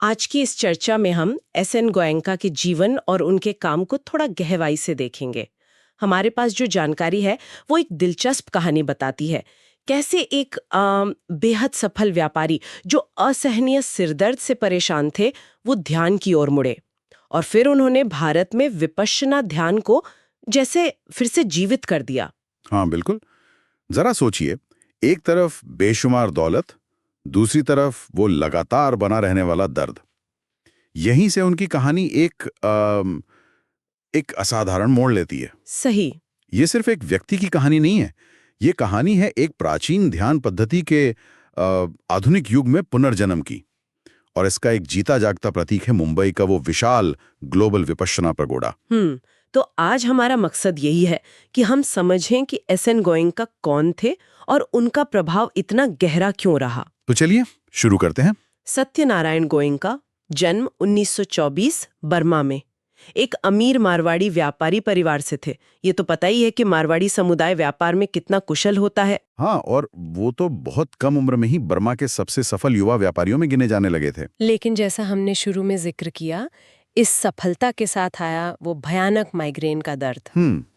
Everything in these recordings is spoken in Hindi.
आज की इस चर्चा में हम एस.एन. गोयनका के जीवन और उनके काम को थोड़ा गहराई से देखेंगे। हमारे पास जो जानकारी है वो एक दिलचस्प कहानी बताती है कैसे एक बेहद सफल व्यापारी जो असहनीय सिरदर्द से परेशान थे वो ध्यान की ओर मुड़े और फिर उन्होंने भारत में विपश्यना ध्यान को जैसे फिर से जीवित कर दिया। हाँ बिल्कुल। जरा सोचिए, एक तरफ बेशुमार दौलत, दूसरी तरफ वो लगातार बना रहने वाला दर्द। यहीं से उनकी कहानी एक असाधारण मोड़ लेती है। सही। ये सिर्फ एक व्यक्ति की कहानी नहीं है, ये कहानी है एक प्राचीन ध्यान पद्धति के आधुनिक युग में पुनर्जन्म की। और इसका एक जीता जागता प्रतीक है मुंबई का वो विशाल ग्लोबल विपश्यना पगोडा। तो आज हमारा मकसद यही है कि हम समझें कि एस.एन. गोयनका कौन थे और उनका प्रभाव इतना गहरा क्यों रहा। तो चलिए शुरू करते हैं। सत्यनारायण गोयनका, जन्म 1924, बर्मा में। एक अमीर मारवाड़ी व्यापारी परिवार से थे। ये तो पता ही है कि मारवाड़ी समुदाय व्यापार में कितना कुशल होता है। हाँ, और वो तो बहुत कम उम्र में ही बर्मा के सबसे सफल युवा व्यापारियों में गिने जाने लगे थे। लेकिन जैसा हमने शुरू में जिक्र किया, इस सफलता के साथ आया वो भयानक माइग्रेन का दर्द।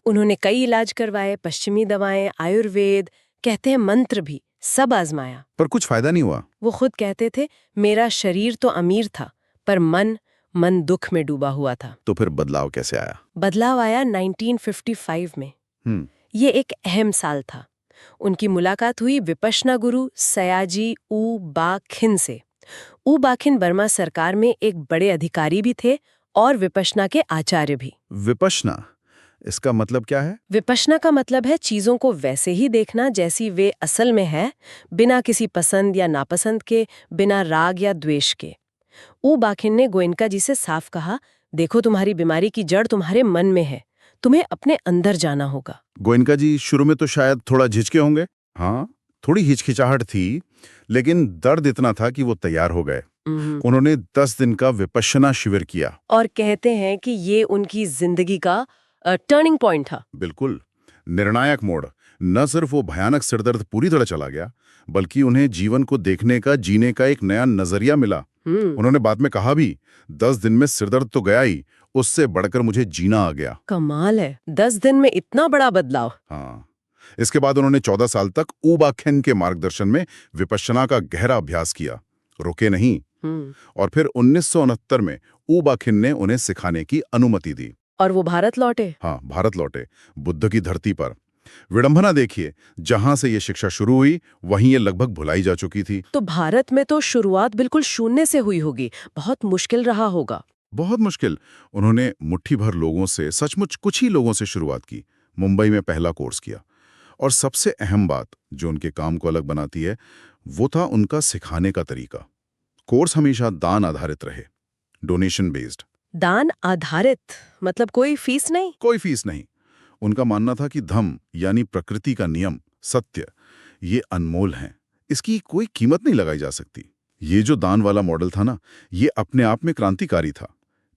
उन्होंने कई इलाज करवाए, पश्चिमी दवाएं, आयुर्वेद, कहते हैं मंत्र भी, सब आजमाया, पर कुछ फायदा नहीं हुआ। वो खुद कहते थे, मेरा शरीर तो अमीर था पर मन दुख में डूबा हुआ था। तो फिर बदलाव कैसे आया? बदलाव आया 1955 में। ये एक अहम साल था। उनकी मुलाकात हुई विपश्यना गुरु सयाजी ऊ बा खिन से। ऊ बा खिन बर्मा सरकार में एक बड़े अधिकारी भी थे और विपश्यना के आचार्य भी। विपश्यना, इसका मतलब क्या है? विपश्यना का मतलब है चीजों को वैसे ही देखना जैसी वे असल में है, बिना किसी पसंद या नापसंद के, बिना राग या द्वेष के। ऊ बा खिन ने गोयनका जी से साफ कहा, देखो तुम्हारी बीमारी की जड़ तुम्हारे मन में है, तुम्हें अपने अंदर जाना होगा। गोयनका जी शुरू में तो शायद थोड़ा झिझके होंगे। हाँ, थोड़ी हिचकिचाहट थी, लेकिन दर्द इतना था कि वो तैयार हो गए। उन्होंने 10 दिन का विपश्यना शिविर किया और कहते हैं कि ये उनकी जिंदगी का टर्निंग पॉइंट था। बिल्कुल निर्णायक मोड़। न सिर्फ वो भयानक सिरदर्द पूरी तरह चला गया, बल्कि उन्हें जीवन को देखने का, जीने का एक नया नजरिया मिला। उन्होंने बाद में कहा भी, 10 दिन में सिरदर्द तो गया ही, उससे बढ़कर मुझे जीना आ गया। कमाल है, 10 दिन में इतना बड़ा बदलाव। हाँ, इसके बाद उन्होंने 14 साल तक ऊ बा खिन के मार्गदर्शन में विपश्यना का गहरा अभ्यास किया, रुके नहीं। और फिर 1969 में ऊ बा खिन ने उन्हें सिखाने की अनुमति दी। और वो भारत लौटे। हाँ, भारत लौटे, बुद्ध की धरती पर। विडंबना देखिए, जहां से ये शिक्षा शुरू हुई वहीं ये लगभग भुलाई जा चुकी थी। तो भारत में तो शुरुआत बिल्कुल शून्य से हुई होगी, बहुत मुश्किल रहा होगा। बहुत मुश्किल। उन्होंने मुट्ठी भर लोगों से, सचमुच कुछ ही लोगों से शुरुआत की, मुंबई में पहला कोर्स किया। और सबसे अहम बात जो उनके काम को अलग बनाती है, वो था उनका सिखाने का तरीका। कोर्स हमेशा दान आधारित रहे, डोनेशन बेस्ड। दान आधारित मतलब कोई फीस नहीं? कोई फीस नहीं। उनका मानना था कि धम्म यानी प्रकृति का नियम, सत्य, ये अनमोल हैं, इसकी कोई कीमत नहीं लगाई जा सकती। ये जो दान वाला मॉडल था ना, ये अपने आप में क्रांतिकारी था।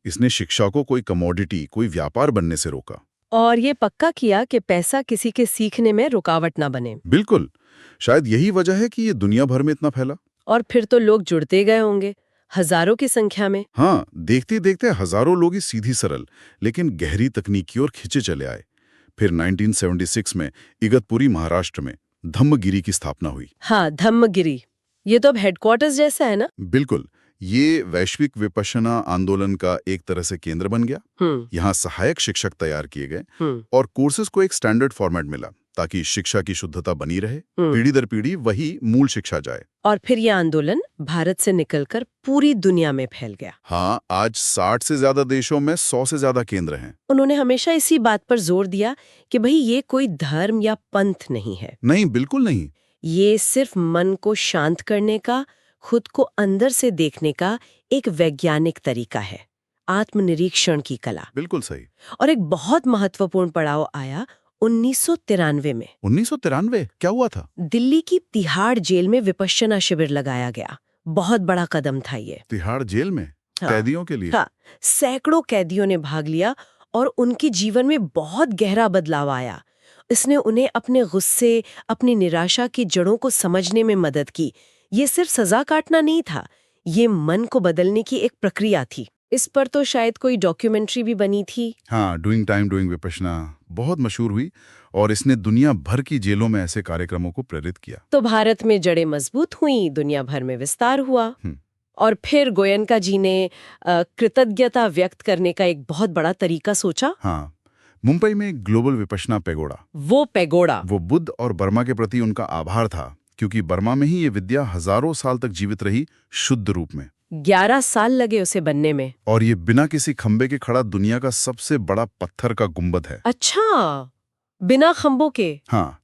इसने शिक्षा को कोई कमोडिटी, कोई व्यापार बनने से रोका। और ये पक्का किया कि पैसा किसी के सीखने में रुकावट ना बने। बिल्कुल। शायद यही वजह है कि ये दुनिया भर में इतना फैला। और फिर तो लोग जुड़ते गए होंगे, हजारों की संख्या में। हाँ, देखते देखते हजारों लोग इस सीधी सरल लेकिन गहरी तकनीक की ओर खिंचे चले आए। फिर 1976 में इगतपुरी, महाराष्ट्र में धम्मगिरी की स्थापना हुई। हाँ, धम्मगिरी, ये तो अब हेडक्वार्टर्स जैसा है ना? बिल्कुल। ये वैश्विक विपश्यना आंदोलन का एक तरह से केंद्र बन गया। यहाँ सहायक शिक्षक तैयार किए गए और कोर्सेज को एक स्टैंडर्ड फॉर्मेट मिला ताकि शिक्षा की शुद्धता बनी रहे, पीढ़ी दर पीढ़ी वही मूल शिक्षा जाए। और फिर ये आंदोलन भारत से निकलकर पूरी दुनिया में फैल गया। हाँ, आज 60 से ज्यादा देशों में 100 से ज्यादा केंद्र हैं। उन्होंने हमेशा इसी बात पर जोर दिया कि भाई ये कोई धर्म या पंथ नहीं है। नहीं, बिल्कुल नहीं। ये सिर्फ मन को शांत करने का, खुद को अंदर से देखने का एक वैज्ञानिक तरीका है, आत्मनिरीक्षण की कला। बिल्कुल सही। और एक बहुत महत्वपूर्ण पड़ाव आया 1993 में। 1993? क्या हुआ था? दिल्ली की तिहाड़ जेल में विपश्यना शिविर लगाया गया। बहुत बड़ा कदम था ये। तिहाड़ जेल में? हाँ, कैदियों के लिए? हाँ, सैकड़ों कैदियों ने भाग लिया और उनके जीवन में बहुत गहरा बदलाव आया। इसने उन्हें अपने गुस्से, अपनी निराशा की जड़ों को समझने में मदद की। ये सिर्फ सजा काटना नहीं था, ये मन को बदलने की एक प्रक्रिया थी। इस पर तो शायद कोई डॉक्यूमेंट्री भी बनी थी। हाँ, डूइंग टाइम डूइंग विपश्यना बहुत मशहूर हुई और इसने दुनिया भर की जेलों में ऐसे कार्यक्रमों को प्रेरित किया। तो भारत में जड़ें मजबूत हुई, दुनिया भर में विस्तार हुआ। और फिर गोयनका जी ने कृतज्ञता व्यक्त करने का एक बहुत बड़ा तरीका सोचा। हाँ, मुंबई में एक ग्लोबल विपश्यना पैगोडा। वो पैगोडा वो बुद्ध और बर्मा के प्रति उनका आभार था, क्योंकि बर्मा में ही ये विद्या हजारों साल तक जीवित रही, शुद्ध रूप में। 11 साल लगे उसे बनने में। और ये बिना किसी खंबे के खड़ा दुनिया का सबसे बड़ा पत्थर का गुंबद है। अच्छा, बिना खंभों के? हाँ,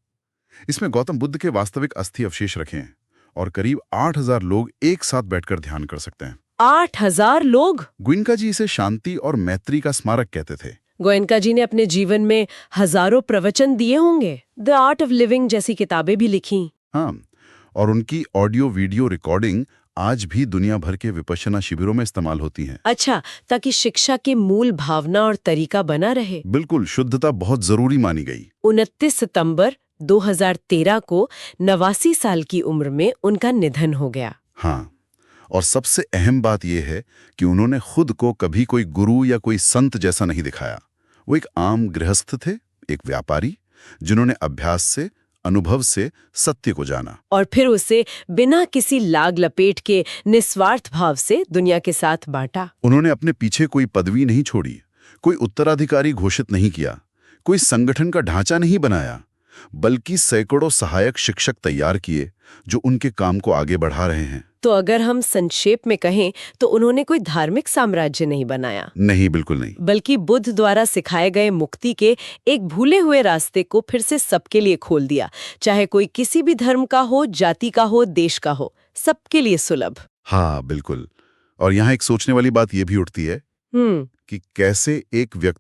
इसमें गौतम बुद्ध के वास्तविक अस्थि अवशेष रखे हैं और करीब 8000 लोग एक साथ बैठकर ध्यान कर सकते हैं। 8000 लोग? गोयनका जी इसे शांति और मैत्री का स्मारक कहते थे। गोयनका जी ने अपने जीवन में हजारों प्रवचन दिए होंगे, द आर्ट ऑफ लिविंग जैसी किताबें भी लिखी। हाँ, और उनकी ऑडियो वीडियो रिकॉर्डिंग आज भी दुनिया भर के विपश्यना शिविरों में इस्तेमाल होती हैं। अच्छा, ताकि शिक्षा की मूल भावना और तरीका बना रहे। बिल्कुल, शुद्धता बहुत जरूरी मानी गई। 29 सितंबर 2013 को 89 साल की उम्र में उनका निधन हो गया। हाँ, और सबसे अहम बात यह है कि उन्होंने खुद को कभी कोई गुरु या कोई संत जैसा नहीं दिखाया। वो एक आम गृहस्थ थे, एक व्यापारी, जिन्होंने अभ्यास से, अनुभव से सत्य को जाना और फिर उसे बिना किसी लाग लपेट के निस्वार्थ भाव से दुनिया के साथ बांटा। उन्होंने अपने पीछे कोई पदवी नहीं छोड़ी, कोई उत्तराधिकारी घोषित नहीं किया, कोई संगठन का ढांचा नहीं बनाया, बल्कि सैकड़ों सहायक शिक्षक तैयार किए जो उनके काम को आगे बढ़ा रहे हैं। तो अगर हम संक्षेप में कहें तो उन्होंने कोई धार्मिक साम्राज्य नहीं बनाया। नहीं, बिल्कुल नहीं। बल्कि बुद्ध द्वारा सिखाए गए मुक्ति के एक भूले हुए रास्ते को फिर से सबके लिए खोल दिया, चाहे कोई किसी भी धर्म का हो, जाति का हो, देश का हो, सबके लिए सुलभ। हाँ, बिल्कुल। और यहाँ एक सोचने वाली बात यह भी उठती है कि कैसे एक व्यक्ति